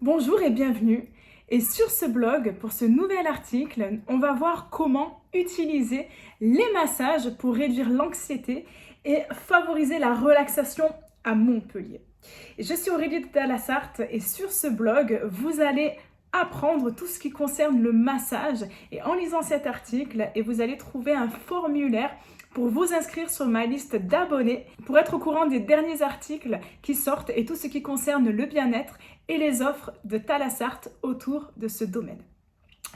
Bonjour et bienvenue. Et sur ce blog, pour ce nouvel article, on va voir comment utiliser les massages pour réduire l'anxiété et favoriser la relaxation à Montpellier. Et je suis Aurélie de Talassart et sur ce blog, vous allez apprendre tout ce qui concerne le massage. Et en lisant cet article, vous allez trouver un formulaire pour vous inscrire sur ma liste d'abonnés, pour être au courant des derniers articles qui sortent et tout ce qui concerne le bien-être et les offres de Talassart autour de ce domaine.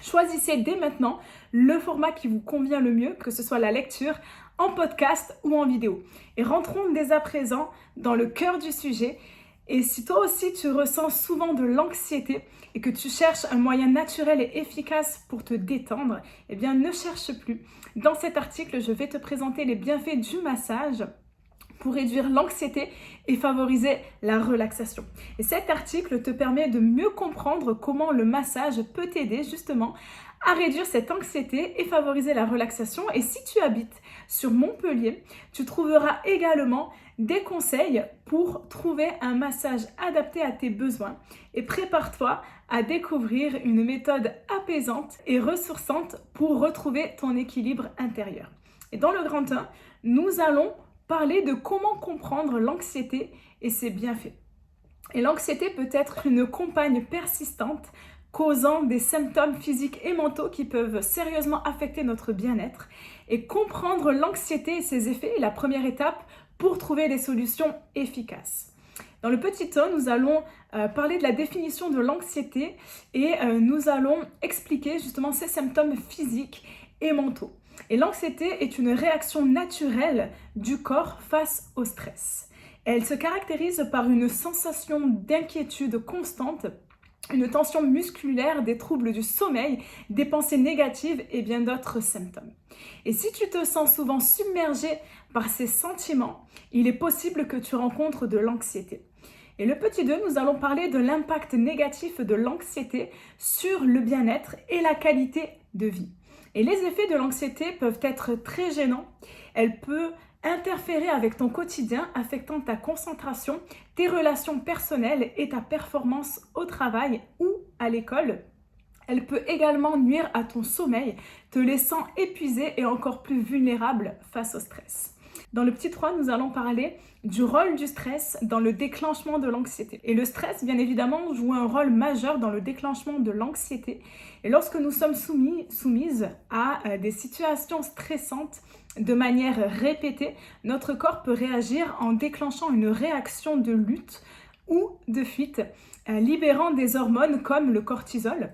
Choisissez dès maintenant le format qui vous convient le mieux, que ce soit la lecture en podcast ou en vidéo. Et rentrons dès à présent dans le cœur du sujet. Et si toi aussi tu ressens souvent de l'anxiété et que tu cherches un moyen naturel et efficace pour te détendre, eh bien ne cherche plus. Dans cet article, je vais te présenter les bienfaits du massage pour réduire l'anxiété et favoriser la relaxation. Et cet article te permet de mieux comprendre comment le massage peut t'aider justement à réduire cette anxiété et favoriser la relaxation. Et si tu habites sur Montpellier, tu trouveras également des conseils pour trouver un massage adapté à tes besoins. Et prépare-toi à découvrir une méthode apaisante et ressourçante pour retrouver ton équilibre intérieur. Et dans le grand 1, nous allons parler de comment comprendre l'anxiété et ses bienfaits. Et l'anxiété peut être une compagne persistante causant des symptômes physiques et mentaux qui peuvent sérieusement affecter notre bien-être. Et comprendre l'anxiété et ses effets est la première étape pour trouver des solutions efficaces. Dans le petit 1, nous allons parler de la définition de l'anxiété et nous allons expliquer justement ces symptômes physiques et mentaux. Et l'anxiété est une réaction naturelle du corps face au stress. Elle se caractérise par une sensation d'inquiétude constante, une tension musculaire, des troubles du sommeil, des pensées négatives et bien d'autres symptômes. Et si tu te sens souvent submergé par ces sentiments, il est possible que tu rencontres de l'anxiété. Et le petit 2, nous allons parler de l'impact négatif de l'anxiété sur le bien-être et la qualité de vie. Et les effets de l'anxiété peuvent être très gênants. Elle peut interférer avec ton quotidien, affectant ta concentration, tes relations personnelles et ta performance au travail ou à l'école. Elle peut également nuire à ton sommeil, te laissant épuisé et encore plus vulnérable face au stress. Dans le petit 3, nous allons parler du rôle du stress dans le déclenchement de l'anxiété. Et le stress, bien évidemment, joue un rôle majeur dans le déclenchement de l'anxiété. Et lorsque nous sommes soumises à des situations stressantes de manière répétée, notre corps peut réagir en déclenchant une réaction de lutte ou de fuite, libérant des hormones comme le cortisol.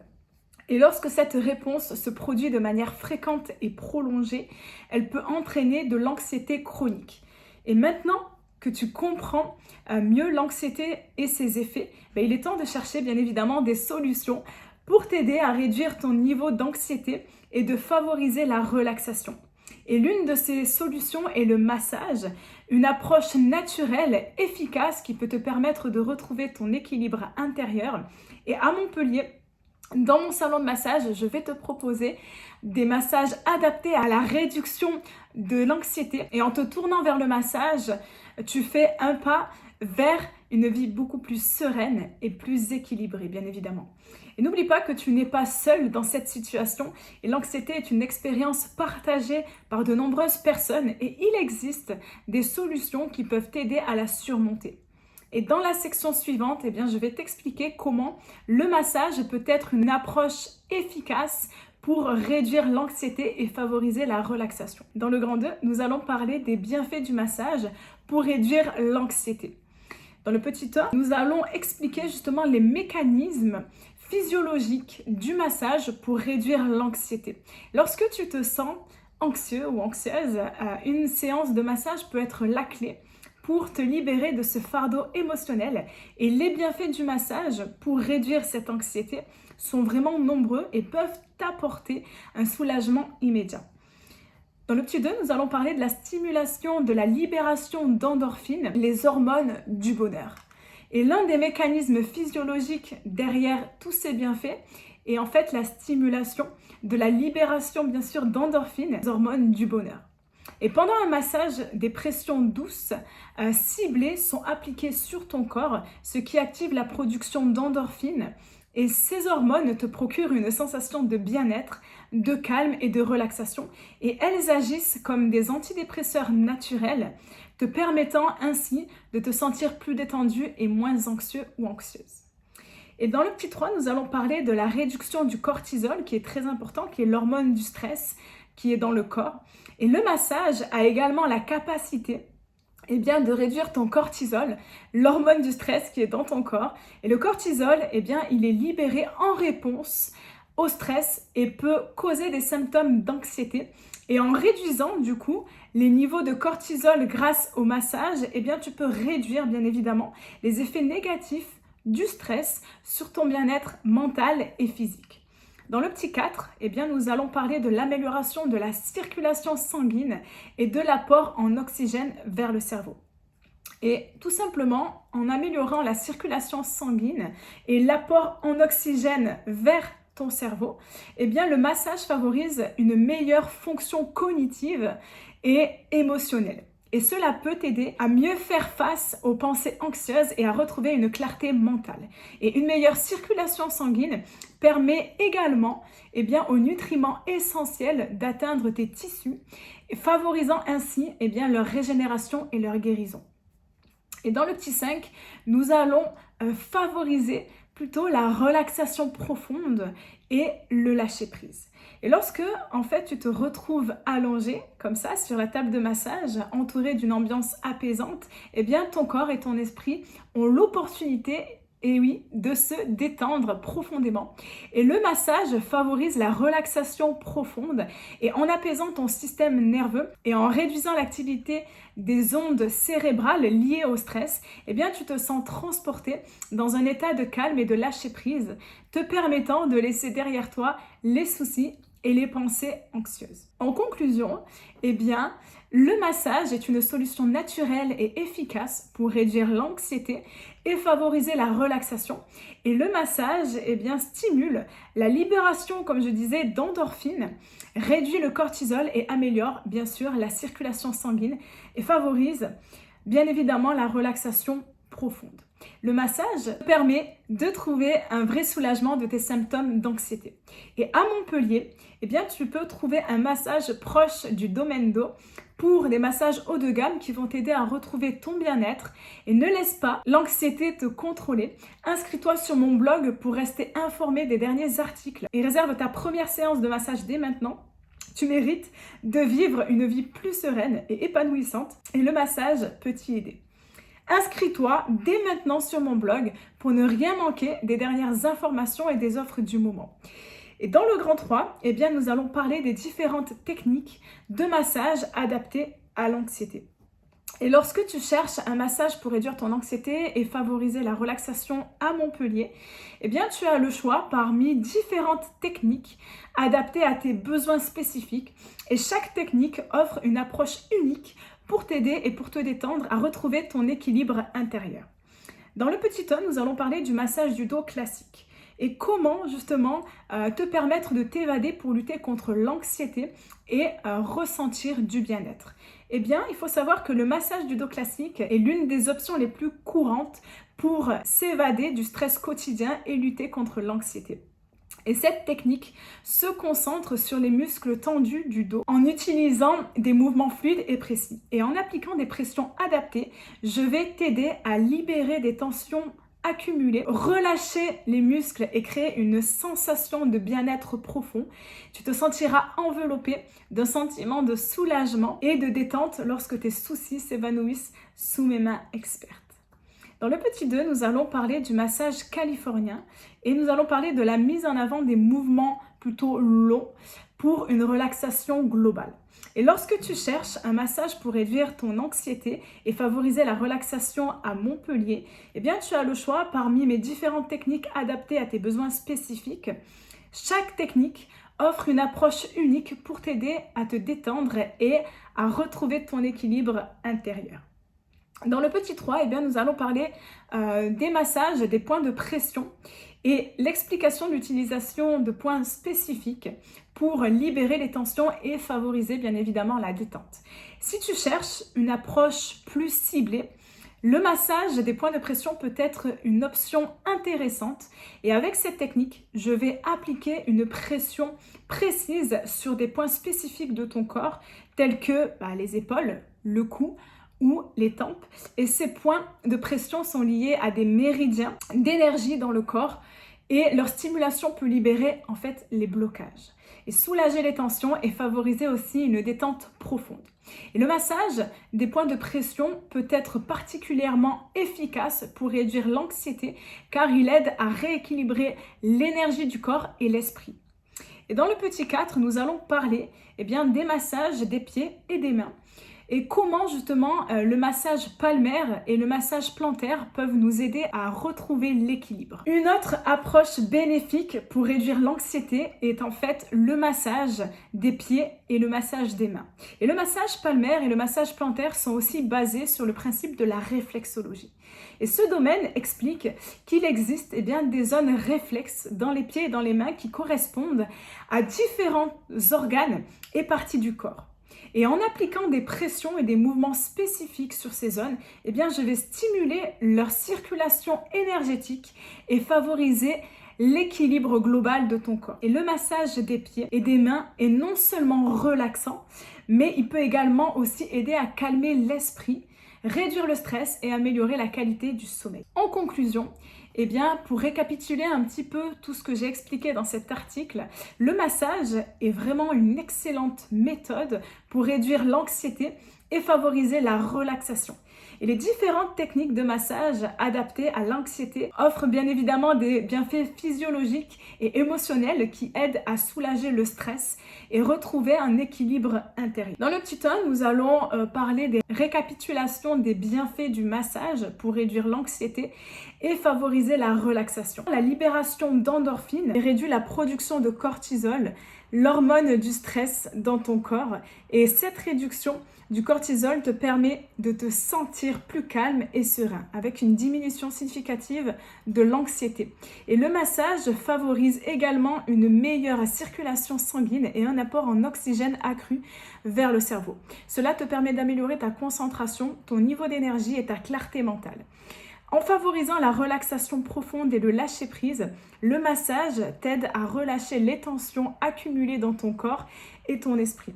Et lorsque cette réponse se produit de manière fréquente et prolongée, elle peut entraîner de l'anxiété chronique. Et maintenant que tu comprends mieux l'anxiété et ses effets, il est temps de chercher bien évidemment des solutions pour t'aider à réduire ton niveau d'anxiété et de favoriser la relaxation. Et l'une de ces solutions est le massage, une approche naturelle, efficace qui peut te permettre de retrouver ton équilibre intérieur. Et à Montpellier, dans mon salon de massage, je vais te proposer des massages adaptés à la réduction de l'anxiété. Et en te tournant vers le massage, tu fais un pas vers une vie beaucoup plus sereine et plus équilibrée, bien évidemment. Et n'oublie pas que tu n'es pas seul dans cette situation et l'anxiété est une expérience partagée par de nombreuses personnes et il existe des solutions qui peuvent t'aider à la surmonter. Et dans la section suivante, je vais t'expliquer comment le massage peut être une approche efficace pour réduire l'anxiété et favoriser la relaxation. Dans le grand 2, nous allons parler des bienfaits du massage pour réduire l'anxiété. Dans le petit 1, nous allons expliquer justement les mécanismes physiologiques du massage pour réduire l'anxiété. Lorsque tu te sens anxieux ou anxieuse, une séance de massage peut être la clé pour te libérer de ce fardeau émotionnel. Et les bienfaits du massage pour réduire cette anxiété sont vraiment nombreux et peuvent t'apporter un soulagement immédiat. Dans le petit 2, nous allons parler de la stimulation de la libération d'endorphines, les hormones du bonheur. Et l'un des mécanismes physiologiques derrière tous ces bienfaits est en fait la stimulation de la libération bien sûr d'endorphines, les hormones du bonheur. Et pendant un massage, des pressions douces, ciblées sont appliquées sur ton corps, ce qui active la production d'endorphines. Et ces hormones te procurent une sensation de bien-être, de calme et de relaxation. Et elles agissent comme des antidépresseurs naturels, te permettant ainsi de te sentir plus détendu et moins anxieux ou anxieuse. Et dans le petit 3, nous allons parler de la réduction du cortisol, qui est très important, qui est l'hormone du stress, qui est dans le corps. Et le massage a également la capacité de réduire ton cortisol, l'hormone du stress qui est dans ton corps. Et le cortisol, il est libéré en réponse au stress et peut causer des symptômes d'anxiété. Et en réduisant du coup les niveaux de cortisol grâce au massage, tu peux réduire bien évidemment les effets négatifs du stress sur ton bien-être mental et physique. Dans le petit 4, nous allons parler de l'amélioration de la circulation sanguine et de l'apport en oxygène vers le cerveau. Et tout simplement, en améliorant la circulation sanguine et l'apport en oxygène vers ton cerveau, le massage favorise une meilleure fonction cognitive et émotionnelle. Et cela peut t'aider à mieux faire face aux pensées anxieuses et à retrouver une clarté mentale. Et une meilleure circulation sanguine permet également aux nutriments essentiels d'atteindre tes tissus, favorisant ainsi leur régénération et leur guérison. Et dans le petit 5, nous allons favoriser plutôt la relaxation profonde et le lâcher-prise. Et lorsque, tu te retrouves allongé, comme ça, sur la table de massage, entouré d'une ambiance apaisante, ton corps et ton esprit ont l'opportunité, de se détendre profondément. Et le massage favorise la relaxation profonde et en apaisant ton système nerveux et en réduisant l'activité des ondes cérébrales liées au stress, tu te sens transporté dans un état de calme et de lâcher-prise, te permettant de laisser derrière toi les soucis et les pensées anxieuses. En conclusion, le massage est une solution naturelle et efficace pour réduire l'anxiété et favoriser la relaxation. Et le massage stimule la libération, comme je disais, d'endorphines, réduit le cortisol et améliore bien sûr la circulation sanguine et favorise bien évidemment la relaxation profonde. Le massage permet de trouver un vrai soulagement de tes symptômes d'anxiété. Et à Montpellier, tu peux trouver un massage proche du Domendo pour des massages haut de gamme qui vont t'aider à retrouver ton bien-être et ne laisse pas l'anxiété te contrôler. Inscris-toi sur mon blog pour rester informé des derniers articles et réserve ta première séance de massage dès maintenant. Tu mérites de vivre une vie plus sereine et épanouissante et le massage peut t'y aider. Inscris-toi dès maintenant sur mon blog pour ne rien manquer des dernières informations et des offres du moment. Et dans le grand 3, nous allons parler des différentes techniques de massage adaptées à l'anxiété. Et lorsque tu cherches un massage pour réduire ton anxiété et favoriser la relaxation à Montpellier, tu as le choix parmi différentes techniques adaptées à tes besoins spécifiques. Et chaque technique offre une approche unique pour t'aider et pour te détendre à retrouver ton équilibre intérieur. Dans le petit 1, nous allons parler du massage du dos classique et comment justement te permettre de t'évader pour lutter contre l'anxiété et ressentir du bien-être. Il faut savoir que le massage du dos classique est l'une des options les plus courantes pour s'évader du stress quotidien et lutter contre l'anxiété. Et cette technique se concentre sur les muscles tendus du dos en utilisant des mouvements fluides et précis. Et en appliquant des pressions adaptées, je vais t'aider à libérer des tensions accumulées, relâcher les muscles et créer une sensation de bien-être profond. Tu te sentiras enveloppé d'un sentiment de soulagement et de détente lorsque tes soucis s'évanouissent sous mes mains expertes. Dans le petit 2, nous allons parler du massage californien et nous allons parler de la mise en avant des mouvements plutôt longs pour une relaxation globale. Et lorsque tu cherches un massage pour réduire ton anxiété et favoriser la relaxation à Montpellier, tu as le choix parmi mes différentes techniques adaptées à tes besoins spécifiques. Chaque technique offre une approche unique pour t'aider à te détendre et à retrouver ton équilibre intérieur. Dans le petit 3, eh bien, nous allons parler des massages, des points de pression et l'explication de l'utilisation de points spécifiques pour libérer les tensions et favoriser bien évidemment la détente. Si tu cherches une approche plus ciblée, le massage des points de pression peut être une option intéressante et avec cette technique, je vais appliquer une pression précise sur des points spécifiques de ton corps tels que les épaules, le cou, ou les tempes. Et ces points de pression sont liés à des méridiens d'énergie dans le corps et leur stimulation peut libérer en fait les blocages et soulager les tensions et favoriser aussi une détente profonde. Et le massage des points de pression peut être particulièrement efficace pour réduire l'anxiété car il aide à rééquilibrer l'énergie du corps et l'esprit. Et dans le petit 4, nous allons parler des massages des pieds et des mains. Et comment justement le massage palmaire et le massage plantaire peuvent nous aider à retrouver l'équilibre. Une autre approche bénéfique pour réduire l'anxiété est en fait le massage des pieds et le massage des mains. Et le massage palmaire et le massage plantaire sont aussi basés sur le principe de la réflexologie. Et ce domaine explique qu'il existe des zones réflexes dans les pieds et dans les mains qui correspondent à différents organes et parties du corps. Et en appliquant des pressions et des mouvements spécifiques sur ces zones, je vais stimuler leur circulation énergétique et favoriser l'équilibre global de ton corps. Et le massage des pieds et des mains est non seulement relaxant, mais il peut également aussi aider à calmer l'esprit, réduire le stress et améliorer la qualité du sommeil. En conclusion, pour récapituler un petit peu tout ce que j'ai expliqué dans cet article, le massage est vraiment une excellente méthode pour réduire l'anxiété et favoriser la relaxation. Et les différentes techniques de massage adaptées à l'anxiété offrent bien évidemment des bienfaits physiologiques et émotionnels qui aident à soulager le stress et retrouver un équilibre intérieur. Dans le petit 1, nous allons parler des récapitulations des bienfaits du massage pour réduire l'anxiété et favoriser la relaxation. La libération d'endorphines réduit la production de cortisol, l'hormone du stress dans ton corps, et cette réduction du cortisol te permet de te sentir plus calme et serein, avec une diminution significative de l'anxiété. Et le massage favorise également une meilleure circulation sanguine et un apport en oxygène accru vers le cerveau. Cela te permet d'améliorer ta concentration, ton niveau d'énergie et ta clarté mentale. En favorisant la relaxation profonde et le lâcher-prise, le massage t'aide à relâcher les tensions accumulées dans ton corps et ton esprit,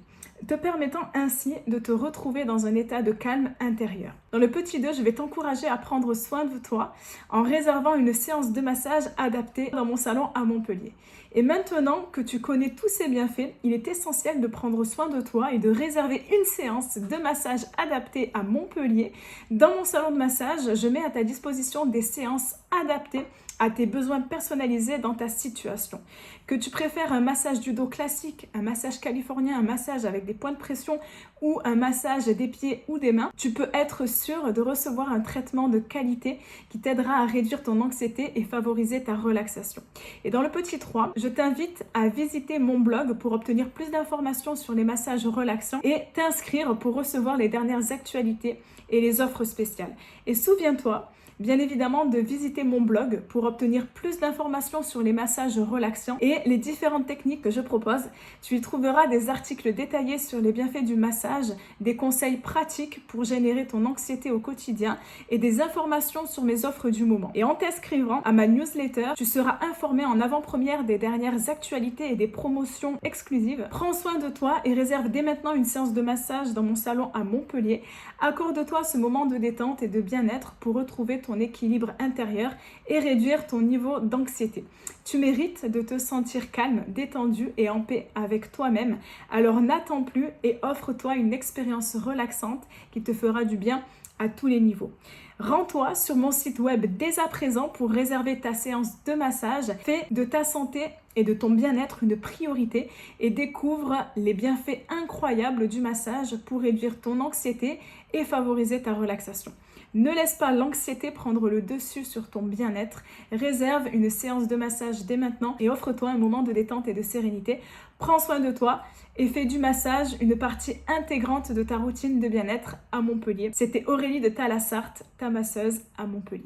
te permettant ainsi de te retrouver dans un état de calme intérieur. Dans le petit 2, je vais t'encourager à prendre soin de toi en réservant une séance de massage adaptée dans mon salon à Montpellier. Et maintenant que tu connais tous ces bienfaits, il est essentiel de prendre soin de toi et de réserver une séance de massage adaptée à Montpellier. Dans mon salon de massage, je mets à ta disposition des séances adaptées à tes besoins personnalisés dans ta situation. Que tu préfères un massage du dos classique, un massage californien, un massage avec des points de pression ou un massage des pieds ou des mains, tu peux être sûr de recevoir un traitement de qualité qui t'aidera à réduire ton anxiété et favoriser ta relaxation. Et dans le petit 3, je t'invite à visiter mon blog pour obtenir plus d'informations sur les massages relaxants et t'inscrire pour recevoir les dernières actualités et les offres spéciales. Et souviens-toi, bien évidemment, de visiter mon blog pour obtenir plus d'informations sur les massages relaxants et les différentes techniques que je propose. Tu y trouveras des articles détaillés sur les bienfaits du massage, des conseils pratiques pour générer ton anxiété au quotidien et des informations sur mes offres du moment. Et en t'inscrivant à ma newsletter, tu seras informé en avant-première des dernières actualités et des promotions exclusives. Prends soin de toi et réserve dès maintenant une séance de massage dans mon salon à Montpellier. Accorde-toi ce moment de détente et de bien-être pour retrouver ton équilibre intérieur et réduire ton niveau d'anxiété. Tu mérites de te sentir calme, détendu et en paix avec toi-même. Alors n'attends plus et offre-toi une expérience relaxante qui te fera du bien à tous les niveaux. Rends-toi sur mon site web dès à présent pour réserver ta séance de massage. Fais de ta santé et de ton bien-être une priorité et découvre les bienfaits incroyables du massage pour réduire ton anxiété et favoriser ta relaxation. Ne laisse pas l'anxiété prendre le dessus sur ton bien-être. Réserve une séance de massage dès maintenant et offre-toi un moment de détente et de sérénité. Prends soin de toi et fais du massage une partie intégrante de ta routine de bien-être à Montpellier. C'était Aurélie de Talassart, ta masseuse à Montpellier.